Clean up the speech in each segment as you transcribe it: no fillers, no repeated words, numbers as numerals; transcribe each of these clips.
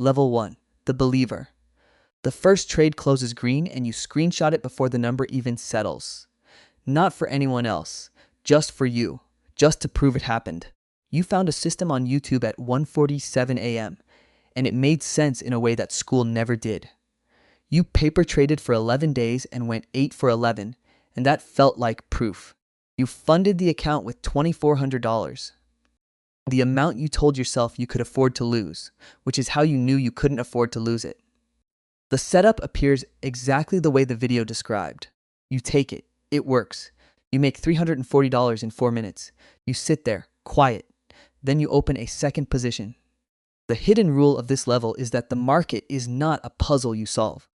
Level 1. The Believer. The first trade closes green and you screenshot it before the number even settles. Not for anyone else, just for you, just to prove it happened. You found a system on YouTube at 1:47 a.m., and it made sense in a way that school never did. You paper traded for 11 days and went 8 for 11, and that felt like proof. You funded the account with $2,400. The amount you told yourself you could afford to lose, which is how you knew you couldn't afford to lose it. The setup appears exactly the way the video described. You take it. It works. You make $340 in 4 minutes. You sit there, quiet. Then you open a second position. The hidden rule of this level is that the market is not a puzzle you solve.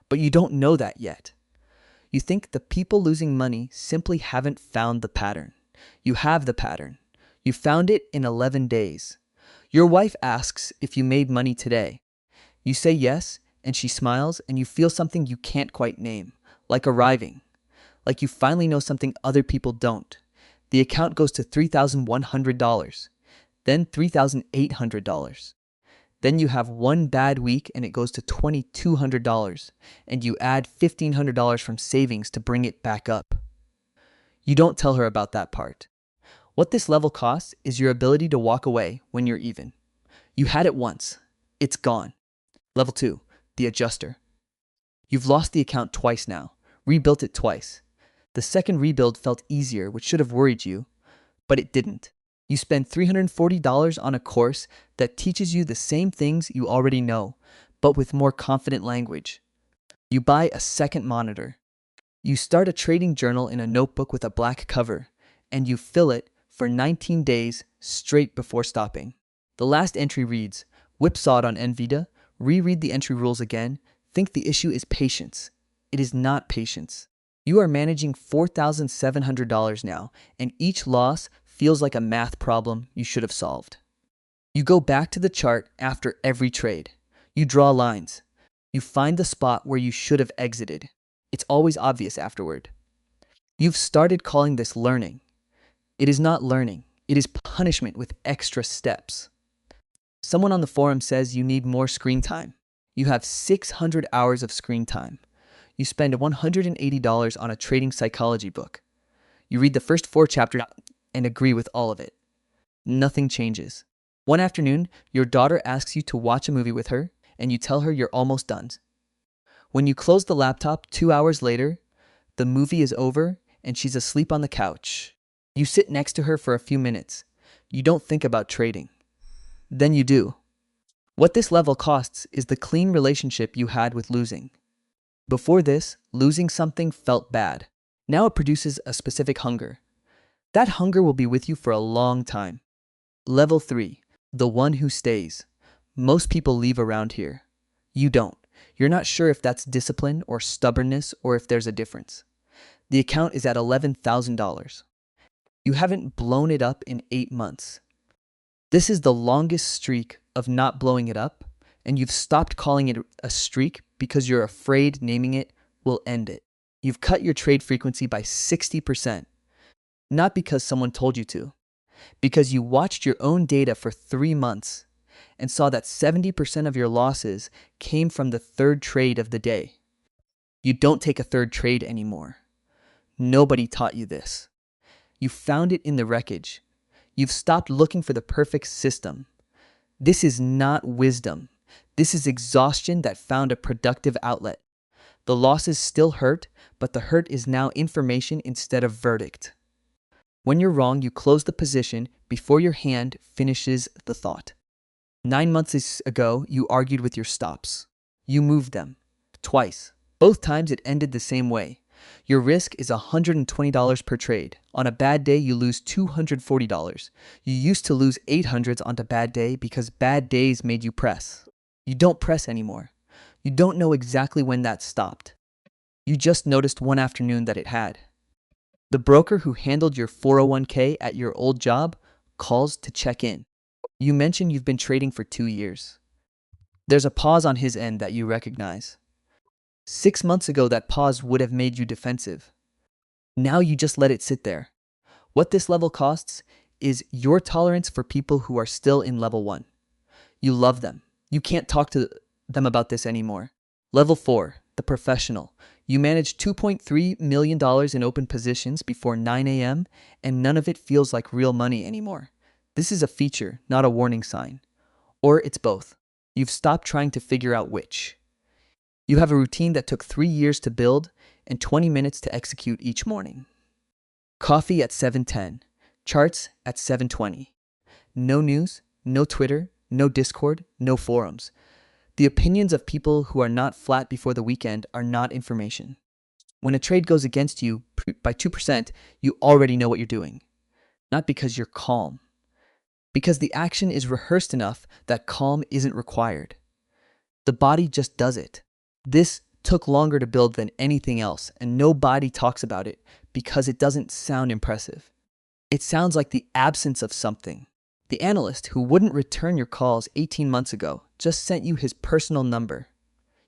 But you don't know that yet. You think the people losing money simply haven't found the pattern. You have the pattern. You found it in 11 days. Your wife asks if you made money today. You say yes, and she smiles, and you feel something you can't quite name, like arriving. Like you finally know something other people don't. The account goes to $3,100, then $3,800. Then you have one bad week and it goes to $2,200, and you add $1,500 from savings to bring it back up. You don't tell her about that part. What this level costs is your ability to walk away when you're even. You had it once. It's gone. Level 2, the adjuster. You've lost the account twice now, rebuilt it twice. The second rebuild felt easier, which should have worried you, but it didn't. You spend $340 on a course that teaches you the same things you already know, but with more confident language. You buy a second monitor. You start a trading journal in a notebook with a black cover, and you fill it for 19 days straight before stopping. The last entry reads, whipsawed on NVIDIA, reread the entry rules again, think the issue is patience. It is not patience. You are managing $4,700 now, and each loss feels like a math problem you should have solved. You go back to the chart after every trade. You draw lines. You find the spot where you should have exited. It's always obvious afterward. You've started calling this learning. It is not learning. It is punishment with extra steps. Someone on the forum says you need more screen time. You have 600 hours of screen time. You spend $180 on a trading psychology book. You read the first 4 chapters and agree with all of it. Nothing changes. One afternoon, your daughter asks you to watch a movie with her, and you tell her you're almost done. When you close the laptop 2 hours later, the movie is over and she's asleep on the couch. You sit next to her for a few minutes. You don't think about trading. Then you do. What this level costs is the clean relationship you had with losing. Before this, losing something felt bad. Now it produces a specific hunger. That hunger will be with you for a long time. Level 3, the one who stays. Most people leave around here. You don't. You're not sure if that's discipline or stubbornness or if there's a difference. The account is at $11,000. You haven't blown it up in 8 months. This is the longest streak of not blowing it up, and you've stopped calling it a streak because you're afraid naming it will end it. You've cut your trade frequency by 60%. Not because someone told you to, because you watched your own data for 3 months and saw that 70% of your losses came from the third trade of the day. You don't take a third trade anymore. Nobody taught you this. You found it in the wreckage. You've stopped looking for the perfect system. This is not wisdom. This is exhaustion that found a productive outlet. The losses still hurt, but the hurt is now information instead of verdict. When you're wrong, you close the position before your hand finishes the thought. 9 months ago, you argued with your stops. You moved them. Twice. Both times it ended the same way. Your risk is $120 per trade. On a bad day, you lose $240. You used to lose 800s on a bad day because bad days made you press. You don't press anymore. You don't know exactly when that stopped. You just noticed one afternoon that it had. The broker who handled your 401k at your old job calls to check in. You mention you've been trading for 2 years. There's a pause on his end that you recognize. 6 months ago, that pause would have made you defensive. Now you just let it sit there. What this level costs is your tolerance for people who are still in level 1. You love them. You can't talk to them about this anymore. Level 4, the professional. You manage $2.3 million in open positions before 9 a.m., and none of it feels like real money anymore. This is a feature, not a warning sign. Or it's both. You've stopped trying to figure out which. You have a routine that took 3 years to build and 20 minutes to execute each morning. Coffee at 7:10. Charts at 7:20. No news, no Twitter, no Discord, no forums. The opinions of people who are not flat before the weekend are not information. When a trade goes against you by 2%, you already know what you're doing. Not because you're calm. Because the action is rehearsed enough that calm isn't required. The body just does it. This took longer to build than anything else, and nobody talks about it because it doesn't sound impressive. It sounds like the absence of something. The analyst who wouldn't return your calls 18 months ago just sent you his personal number.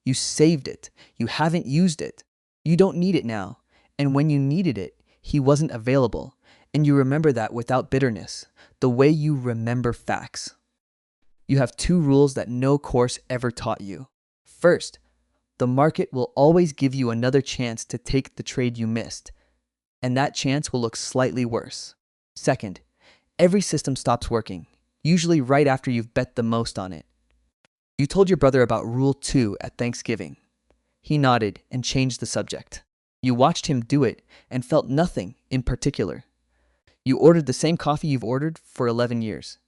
You saved it. You haven't used it. You don't need it now. And when you needed it, he wasn't available. And you remember that without bitterness, the way you remember facts. You have 2 rules that no course ever taught you. First, the market will always give you another chance to take the trade you missed, and that chance will look slightly worse. Second, every system stops working, usually right after you've bet the most on it. You told your brother about Rule 2 at Thanksgiving. He nodded and changed the subject. You watched him do it and felt nothing in particular. You ordered the same coffee you've ordered for 11 years.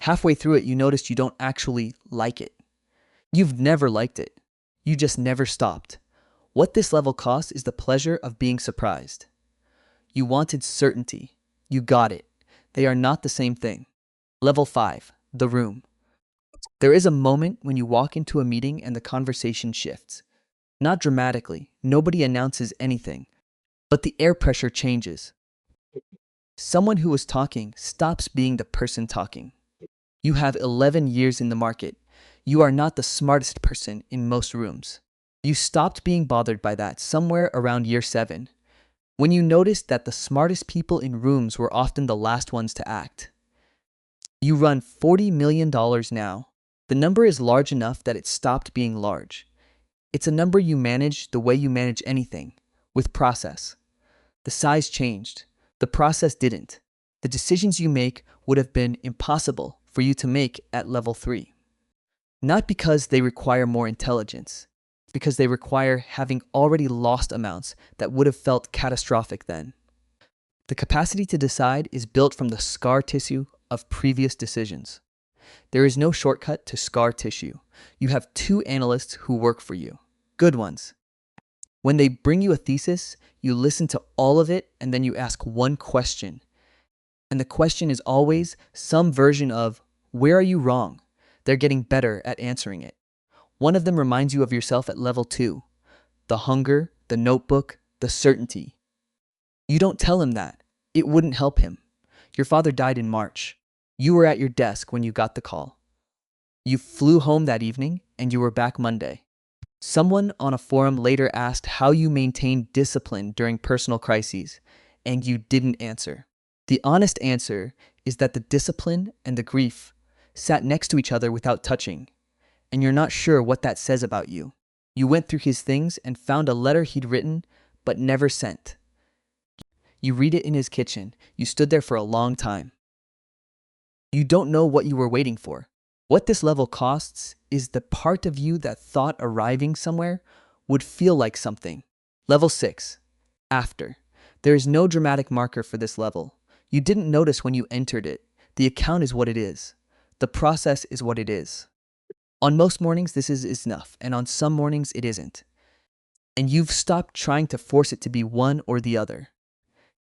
Halfway through it, you noticed you don't actually like it. You've never liked it. You just never stopped. What this level costs is the pleasure of being surprised. You wanted certainty. You got it. They are not the same thing. Level 5, the room. There is a moment when you walk into a meeting and the conversation shifts. Not dramatically, nobody announces anything, but the air pressure changes. Someone who was talking stops being the person talking. You have 11 years in the market. You are not the smartest person in most rooms. You stopped being bothered by that somewhere around year 7, when you noticed that the smartest people in rooms were often the last ones to act. You run $40 million now. The number is large enough that it stopped being large. It's a number you manage the way you manage anything, with process. The size changed. The process didn't. The decisions you make would have been impossible for you to make at level 3. Not because they require more intelligence, because they require having already lost amounts that would have felt catastrophic then. The capacity to decide is built from the scar tissue of previous decisions. There is no shortcut to scar tissue. You have 2 analysts who work for you. Good ones. When they bring you a thesis, you listen to all of it and then you ask one question. And the question is always some version of, where are you wrong? They're getting better at answering it. One of them reminds you of yourself at level 2. The hunger, the notebook, the certainty. You don't tell him that. It wouldn't help him. Your father died in March. You were at your desk when you got the call. You flew home that evening and you were back Monday. Someone on a forum later asked how you maintained discipline during personal crises, and you didn't answer. The honest answer is that the discipline and the grief sat next to each other without touching, and you're not sure what that says about you. You went through his things and found a letter he'd written but never sent. You read it in his kitchen. You stood there for a long time. You don't know what you were waiting for. What this level costs is the part of you that thought arriving somewhere would feel like something. Level 6. After. There is no dramatic marker for this level. You didn't notice when you entered it. The account is what it is. The process is what it is. On most mornings, this is enough, and on some mornings, it isn't. And you've stopped trying to force it to be one or the other.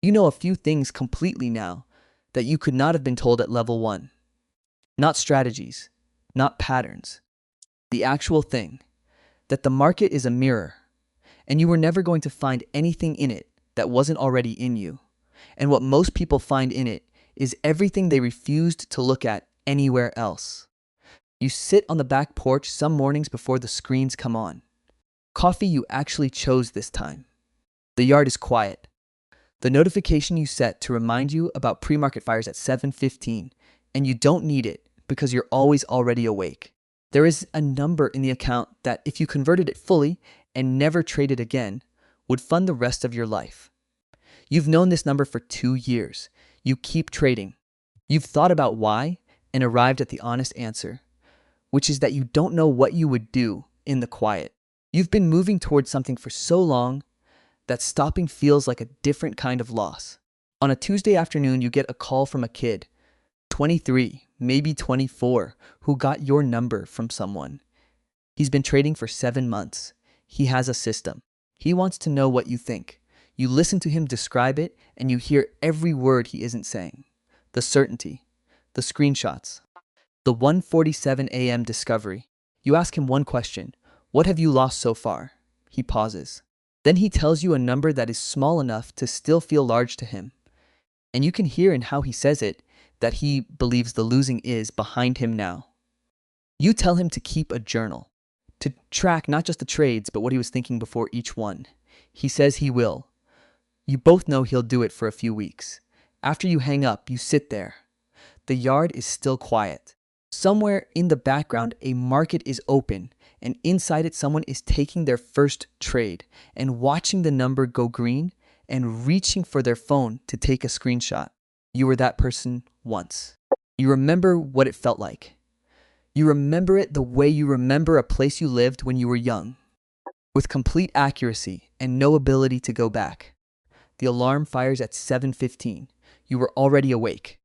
You know a few things completely now that you could not have been told at level 1. Not strategies, not patterns. The actual thing, that the market is a mirror, and you were never going to find anything in it that wasn't already in you. And what most people find in it is everything they refused to look at anywhere else. You sit on the back porch some mornings before the screens come on. Coffee you actually chose this time. The yard is quiet. The notification you set to remind you about pre-market fires at 7:15, and you don't need it because you're always already awake. There is a number in the account that, if you converted it fully and never traded again, would fund the rest of your life. You've known this number for 2 years. You keep trading. You've thought about why and arrived at the honest answer, which is that you don't know what you would do in the quiet. You've been moving towards something for so long that stopping feels like a different kind of loss. On a Tuesday afternoon, you get a call from a kid, 23, maybe 24, who got your number from someone. He's been trading for 7 months. He has a system. He wants to know what you think. You listen to him describe it, and you hear every word he isn't saying. The certainty, the screenshots, the 1:47 a.m. discovery. You ask him one question: what have you lost so far? He pauses. Then he tells you a number that is small enough to still feel large to him. And you can hear in how he says it that he believes the losing is behind him now. You tell him to keep a journal, to track not just the trades, but what he was thinking before each one. He says he will. You both know he'll do it for a few weeks. After you hang up, you sit there. The yard is still quiet. Somewhere in the background, a market is open, and inside it, someone is taking their first trade and watching the number go green and reaching for their phone to take a screenshot. You were that person once. You remember what it felt like. You remember it the way you remember a place you lived when you were young, with complete accuracy and no ability to go back. The alarm fires at 7:15. You were already awake.